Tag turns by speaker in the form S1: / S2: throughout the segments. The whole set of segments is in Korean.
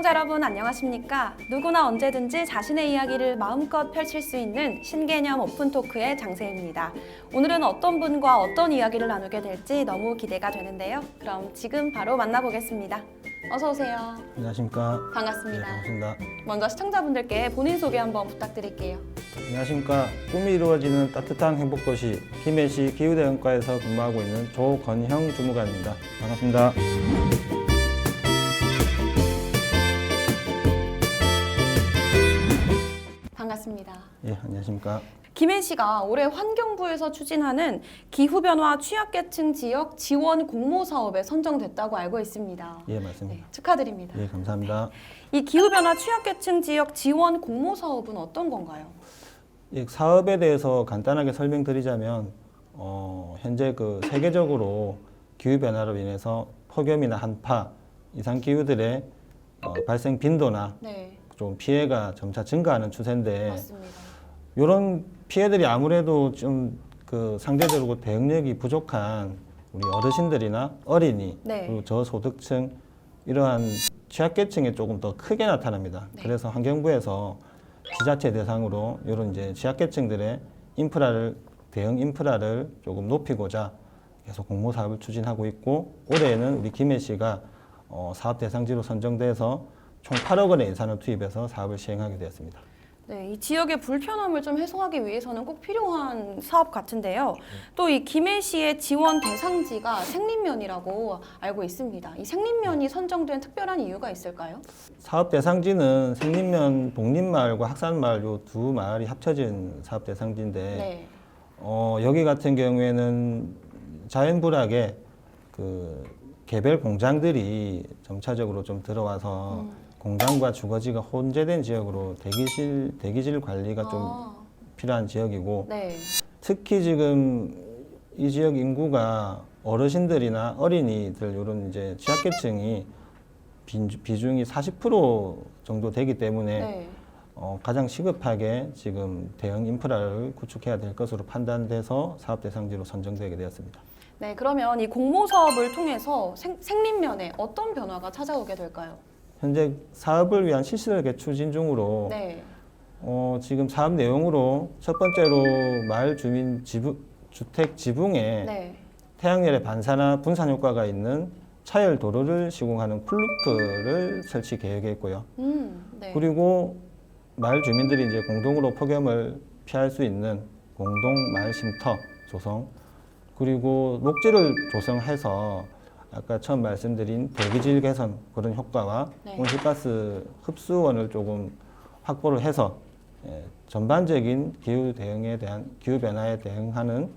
S1: 시청자 여러분 안녕하십니까? 누구나 언제든지 자신의 이야기를 마음껏 펼칠 수 있는 신개념 오픈토크의 장세입니다. 오늘은 어떤 분과 어떤 이야기를 나누게 될지 너무 기대가 되는데요. 그럼 지금 바로 만나보겠습니다. 어서 오세요.
S2: 안녕하십니까.
S1: 반갑습니다.
S2: 네, 반갑습니다.
S1: 먼저 시청자분들께 본인 소개 한번 부탁드릴게요.
S2: 안녕하십니까. 꿈이 이루어지는 따뜻한 행복도시 김해시 기후대응과에서 근무하고 있는 조건형 주무관입니다. 반갑습니다.
S1: 반갑습니다.
S2: 예, 안녕하십니까.
S1: 김해시가 올해 환경부에서 추진하는 기후변화 취약계층 지역 지원 공모 사업에 선정됐다고 알고 있습니다.
S2: 예, 맞습니다.
S1: 네, 축하드립니다.
S2: 예, 감사합니다.
S1: 이 기후변화 취약계층 지역 지원 공모 사업은 어떤 건가요?
S2: 이 사업에 대해서 간단하게 설명드리자면 현재 세계적으로 기후변화로 인해서 폭염이나 한파, 이상기후들의 발생 빈도나
S1: 네,
S2: 좀 피해가 점차 증가하는 추세인데
S1: 맞습니다.
S2: 이런 피해들이 아무래도 좀 상대적으로 대응력이 부족한 우리 어르신들이나 어린이
S1: 네.
S2: 그리고 저소득층 이러한 취약계층에 조금 더 크게 나타납니다.
S1: 네.
S2: 그래서 환경부에서 지자체 대상으로 이런 이제 취약계층들의 대응 인프라를 조금 높이고자 계속 공모 사업을 추진하고 있고 올해에는 우리 김해시가 사업 대상지로 선정돼서 총 8억 원의 예산을 투입해서 사업을 시행하게 되었습니다.
S1: 네, 이 지역의 불편함을 좀 해소하기 위해서는 꼭 필요한 사업 같은데요. 또 이 김해시의 지원 대상지가 생린면이라고 알고 있습니다. 이 생린면이 선정된 특별한 이유가 있을까요?
S2: 사업 대상지는 생린면 복림마을과 학산마을 요 두 마을이 합쳐진 사업 대상지인데
S1: 네.
S2: 여기 같은 경우에는 자연불악에 개별 공장들이 점차적으로 좀 들어와서 공장과 주거지가 혼재된 지역으로 대기질 관리가 좀 필요한 지역이고
S1: 네.
S2: 특히 지금 이 지역 인구가 어르신들이나 어린이들 이런 이제 취약계층이 비중이 40% 정도 되기 때문에
S1: 네.
S2: 가장 시급하게 지금 대응 인프라를 구축해야 될 것으로 판단돼서 사업 대상지로 선정되게 되었습니다.
S1: 네, 그러면 이 공모 사업을 통해서 생린면에 어떤 변화가 찾아오게 될까요?
S2: 현재 사업을 위한 실시설계 추진 중으로
S1: 네.
S2: 지금 사업 내용으로 첫 번째로 마을 주민 주택 지붕에
S1: 네.
S2: 태양열의 반사나 분산 효과가 있는 차열 도로를 시공하는 쿨루프를 설치 계획에 있고요.
S1: 네.
S2: 그리고 마을 주민들이 이제 공동으로 폭염을 피할 수 있는 공동 마을 쉼터 조성, 그리고 녹지를 조성해서 아까 처음 말씀드린 대기질 개선 그런 효과와
S1: 네.
S2: 온실가스 흡수원을 조금 확보를 해서 전반적인 기후 변화에 대응하는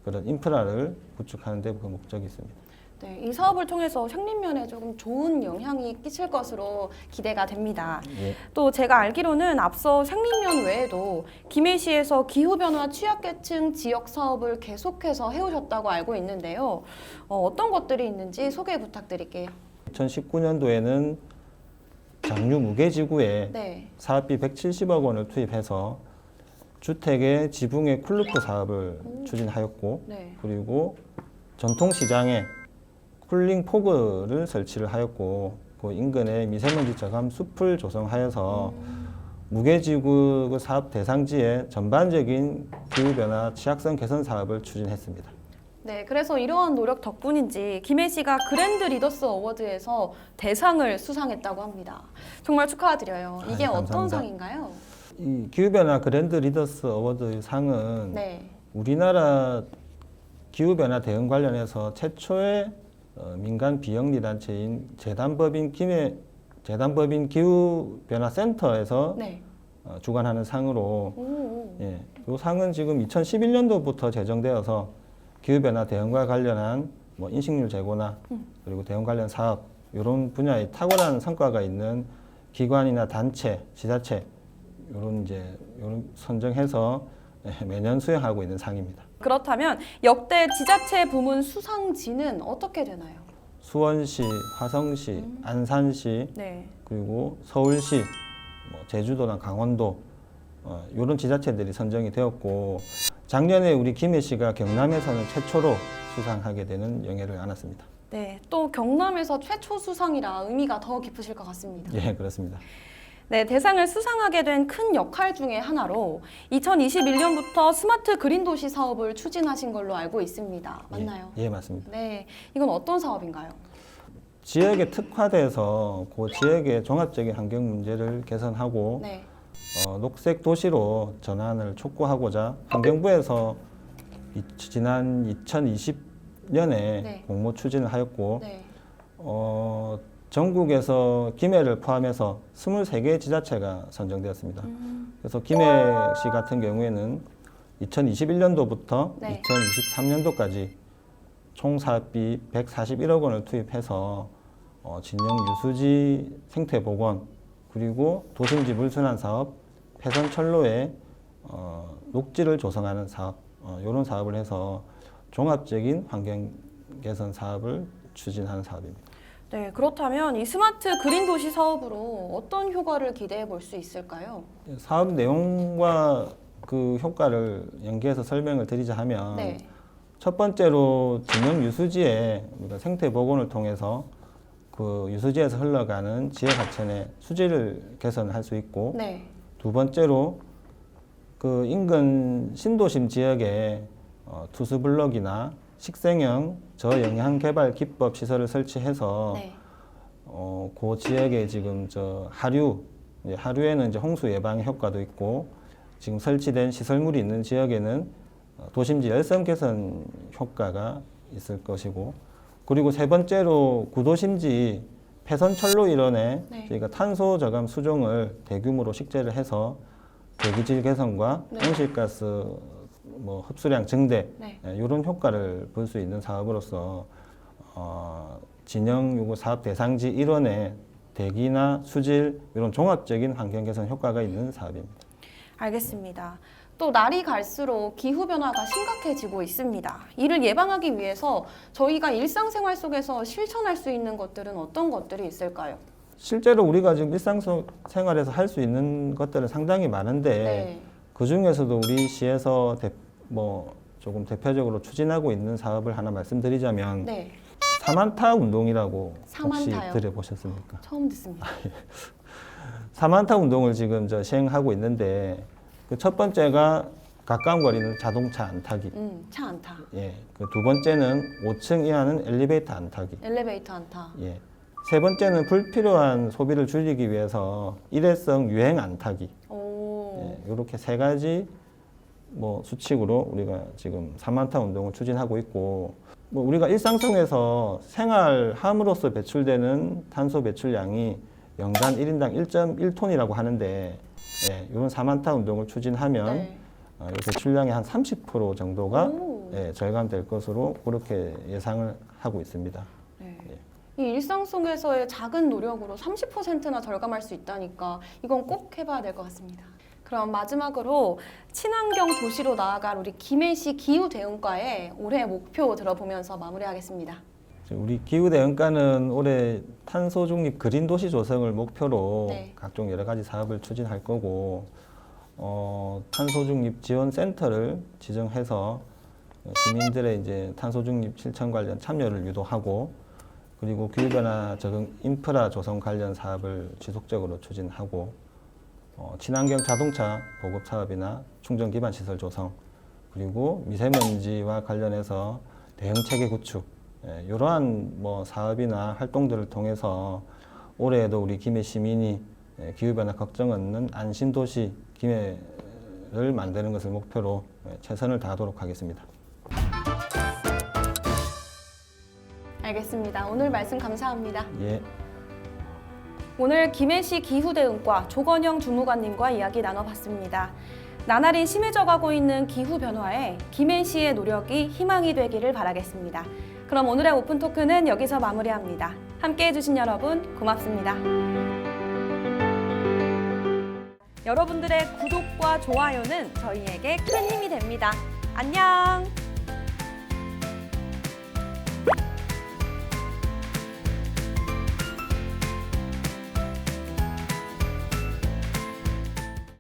S2: 그런 인프라를 구축하는 데 그 목적이 있습니다.
S1: 네, 이 사업을 통해서 생린면에 조금 좋은 영향이 끼칠 것으로 기대가 됩니다.
S2: 예.
S1: 또 제가 알기로는 앞서 생린면 외에도 김해시에서 기후변화 취약계층 지역 사업을 계속해서 해오셨다고 알고 있는데요. 어떤 것들이 있는지 소개 부탁드릴게요.
S2: 2019년도에는 장류 무게지구에
S1: 네.
S2: 사업비 170억 원을 투입해서 주택의 지붕의 쿨루프 사업을 추진하였고
S1: 네.
S2: 그리고 전통시장에 쿨링 포그를 설치를 하였고 그 인근에 미세먼지 저감 숲을 조성하여서 무게지구 사업 대상지의 전반적인 기후변화 취약성 개선 사업을 추진했습니다.
S1: 네, 그래서 이러한 노력 덕분인지 김해시가 그랜드 리더스 어워드에서 대상을 수상했다고 합니다. 정말 축하드려요. 이게 어떤
S2: 감사합니다.
S1: 상인가요?
S2: 이 기후변화 그랜드 리더스 어워드 상은
S1: 네.
S2: 우리나라 기후변화 대응 관련해서 최초의 민간 비영리 단체인 재단법인 기후변화센터에서
S1: 네.
S2: 주관하는 상으로
S1: 오.
S2: 이 상은 지금 2011년도부터 제정되어서 기후변화 대응과 관련한 인식률 제고나 그리고 대응 관련 사업 이런 분야에 탁월한 성과가 있는 기관이나 단체, 지자체 이런 선정해서 매년 수행하고 있는 상입니다.
S1: 그렇다면 역대 지자체 부문 수상지는 어떻게 되나요?
S2: 수원시, 화성시, 안산시
S1: 네.
S2: 그리고 서울시, 제주도나 강원도 이런 지자체들이 선정이 되었고 작년에 우리 김해시가 경남에서는 최초로 수상하게 되는 영예를 안았습니다.
S1: 네, 또 경남에서 최초 수상이라 의미가 더 깊으실 것 같습니다.
S2: 예, 그렇습니다.
S1: 네, 대상을 수상하게 된 큰 역할 중에 하나로 2021년부터 스마트 그린 도시 사업을 추진하신 걸로 알고 있습니다. 맞나요?
S2: 예, 맞습니다.
S1: 네, 이건 어떤 사업인가요?
S2: 지역에 특화돼서 그 지역의 종합적인 환경 문제를 개선하고
S1: 네,
S2: 녹색 도시로 전환을 촉구하고자 환경부에서 지난 2020년에
S1: 네.
S2: 공모 추진을 하였고
S1: 네,
S2: 전국에서 김해를 포함해서 23개 지자체가 선정되었습니다. 그래서 김해시 같은 경우에는 2021년도부터
S1: 네.
S2: 2023년도까지 총 사업비 141억 원을 투입해서 진영 유수지 생태 복원 그리고 도심지 물순환 사업, 폐선철로에 녹지를 조성하는 사업 이런 사업을 해서 종합적인 환경 개선 사업을 추진하는 사업입니다.
S1: 네, 그렇다면 이 스마트 그린 도시 사업으로 어떤 효과를 기대해 볼 수 있을까요?
S2: 사업 내용과 그 효과를 연계해서 설명을 드리자 하면
S1: 네,
S2: 첫 번째로 진영 유수지의 우리가 생태 복원을 통해서 그 유수지에서 흘러가는 지역 하천의 수질을 개선할 수 있고
S1: 네,
S2: 두 번째로 그 인근 신도심 지역에 투수블럭이나 식생형 저영향 개발 기법 시설을 설치해서
S1: 네,
S2: 그 지역에 지금 하류에는 이제 홍수 예방 효과도 있고 지금 설치된 시설물이 있는 지역에는 도심지 열섬 개선 효과가 있을 것이고 그리고 세 번째로 구도심지 폐선철로 일원에
S1: 네.
S2: 저희가 탄소 저감 수종을 대규모로 식재를 해서 대기질 개선과
S1: 네.
S2: 온실가스 흡수량 증대
S1: 네.
S2: 이런 효과를 볼 수 있는 사업으로서 진영 요구 사업 대상지 일원에 대기나 수질 이런 종합적인 환경 개선 효과가 있는 사업입니다.
S1: 알겠습니다. 또 날이 갈수록 기후 변화가 심각해지고 있습니다. 이를 예방하기 위해서 저희가 일상생활 속에서 실천할 수 있는 것들은 어떤 것들이 있을까요?
S2: 실제로 우리가 지금 일상생활에서 할 수 있는 것들은 상당히 많은데
S1: 네.
S2: 그 중에서도 우리 시에서 조금 대표적으로 추진하고 있는 사업을 하나 말씀드리자면
S1: 네.
S2: 사만타 운동이라고 혹시
S1: 사만타요?
S2: 들어보셨습니까?
S1: 처음 듣습니다.
S2: 사만타 운동을 지금 시행하고 있는데 그 첫 번째가 가까운 거리는 자동차 안 타기.
S1: 차 안 타.
S2: 예. 그 두 번째는 5층 이하는 엘리베이터 안 타기.
S1: 엘리베이터 안 타.
S2: 예. 세 번째는 불필요한 소비를 줄이기 위해서 일회성 유행 안 타기.
S1: 오.
S2: 예. 이렇게 세 가지 수칙으로 우리가 지금 사만타 운동을 추진하고 있고 우리가 일상 속에서 생활함으로써 배출되는 탄소 배출량이 연간 1인당 1.1톤이라고 하는데 이런 사만타 운동을 추진하면
S1: 네.
S2: 이 배출량의 한 30% 정도가
S1: 오.
S2: 절감될 것으로 그렇게 예상을 하고 있습니다.
S1: 네.
S2: 예.
S1: 이 일상 속에서의 작은 노력으로 30%나 절감할 수 있다니까 이건 꼭 해봐야 될 것 같습니다. 그럼 마지막으로 친환경 도시로 나아갈 우리 김해시 기후대응과의 올해 목표 들어보면서 마무리하겠습니다.
S2: 우리 기후대응과는 올해 탄소 중립 그린 도시 조성을 목표로
S1: 네.
S2: 각종 여러 가지 사업을 추진할 거고 탄소 중립 지원 센터를 지정해서 시민들의 이제 탄소 중립 실천 관련 참여를 유도하고 그리고 기후변화 적응 인프라 조성 관련 사업을 지속적으로 추진하고 친환경 자동차 보급 사업이나 충전 기반 시설 조성 그리고 미세먼지와 관련해서 대응 체계 구축 이러한 사업이나 활동들을 통해서 올해에도 우리 김해 시민이 기후변화 걱정 없는 안심도시 김해를 만드는 것을 목표로 최선을 다하도록 하겠습니다.
S1: 알겠습니다. 오늘 말씀 감사합니다.
S2: 예.
S1: 오늘 김해시 기후대응과 조건영 주무관님과 이야기 나눠봤습니다. 나날이 심해져가고 있는 기후변화에 김해시의 노력이 희망이 되기를 바라겠습니다. 그럼 오늘의 오픈토크는 여기서 마무리합니다. 함께해 주신 여러분 고맙습니다. 여러분들의 구독과 좋아요는 저희에게 큰 힘이 됩니다. 안녕!